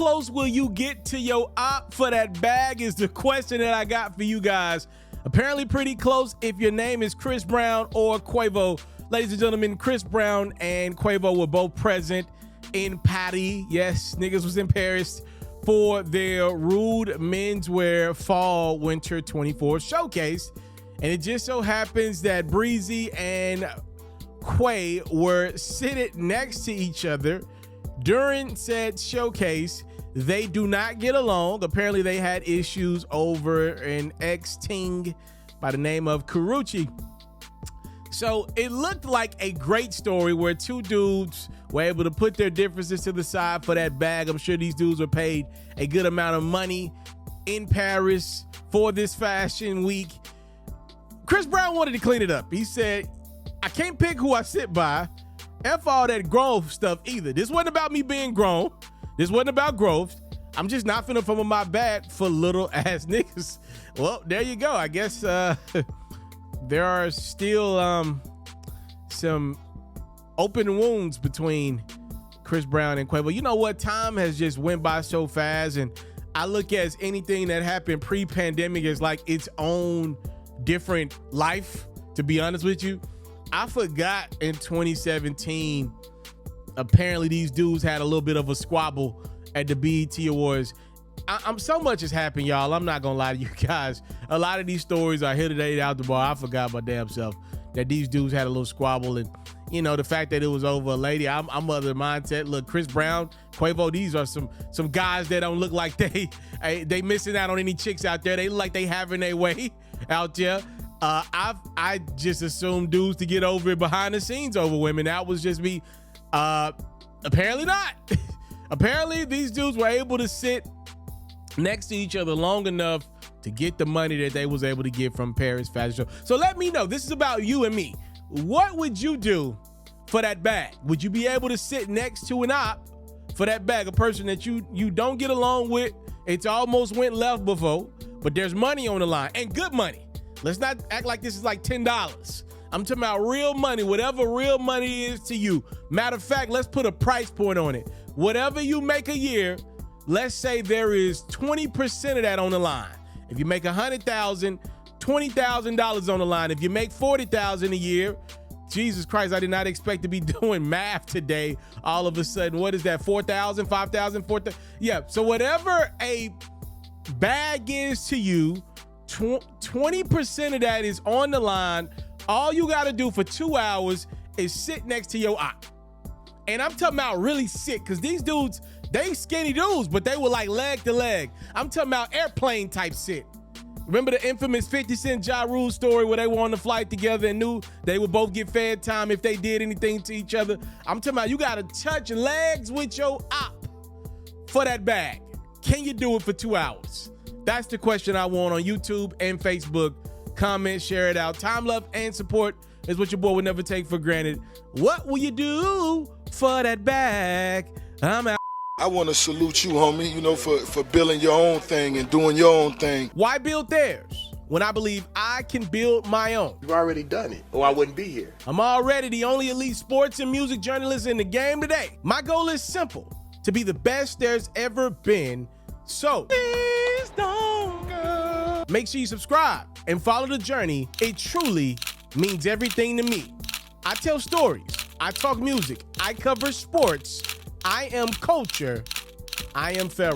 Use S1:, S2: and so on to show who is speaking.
S1: close will you get to your op for that bag is the question that I got for you guys. Apparently pretty close if your name is Chris Brown or Quavo. Ladies and gentlemen, Chris Brown and Quavo were both present in Paris. Yes, niggas was in Paris for their Rude Menswear Fall Winter 24 showcase. And it just so happens that Breezy and Quay were sitting next to each other during said showcase. They do not get along. Apparently they had issues over an ex-ting by the name of Karuchi. So it looked like a great story where two dudes were able to put their differences to the side for that bag. I'm sure these dudes were paid a good amount of money in Paris for this fashion week. Chris Brown wanted to clean it up. He said, I can't pick who I sit by. F all that grown stuff either. This wasn't about me being grown. This wasn't about growth. I'm just not finna fumble my bag for little ass niggas. Well, there you go. I guess there are still some open wounds between Chris Brown and Quavo. You know what? Time has just went by so fast, and I look at anything that happened pre-pandemic as like its own different life, to be honest with you. I forgot in 2017, apparently these dudes had a little bit of a squabble at the BET Awards. I'm so much has happened, y'all. I'm not gonna lie to you guys. A lot of these stories are here today out the bar. I forgot my damn self that these dudes had a little squabble, and you know the fact that it was over a lady. I'm of the mindset. Look, Chris Brown, Quavo, these are some guys that don't look like they missing out on any chicks out there. They look like they having their way out there. I just assumed dudes to get over it behind the scenes over women. That was just me. Apparently not. Apparently these dudes were able to sit next to each other long enough to get the money that they was able to get from Paris Fashion Show. So let me know. This is about you and me. What would you do for that bag? Would you be able to sit next to an op for that bag, a person that you don't get along with? It's almost went left before, but there's money on the line, and good money. Let's not act like this is like $10. I'm talking about real money, whatever real money is to you. Matter of fact, let's put a price point on it. Whatever you make a year, let's say there is 20% of that on the line. If you make $100,000, $20,000 on the line. If you make $40,000 a year, Jesus Christ, I did not expect to be doing math today. All of a sudden, what is that? 4,000, 5,000, 4,000? Yeah, so whatever a bag is to you, 20% of that is on the line. All you got to do for 2 hours is sit next to your op. And I'm talking about really sit, because these dudes, they skinny dudes, but they were like leg to leg. I'm talking about airplane type sit. Remember the infamous 50 Cent Ja Rule story where they were on the flight together and knew they would both get fed time if they did anything to each other? I'm talking about you got to touch legs with your op for that bag. Can you do it for 2 hours? That's the question I want on YouTube and Facebook. Comment, share it out. Time, love, and support is what your boy would never take for granted. What will you do for that bag? I'm out.
S2: I want to salute you, homie, you know, for building your own thing and doing your own thing.
S1: Why build theirs when I believe I can build my own?
S3: You've already done it, or I wouldn't be here.
S1: I'm already the only elite sports and music journalist in the game today. My goal is simple, to be the best there's ever been. So please don't go. Make sure you subscribe and follow the journey. It truly means everything to me. I tell stories. I talk music. I cover sports. I am culture. I am Pharaoh.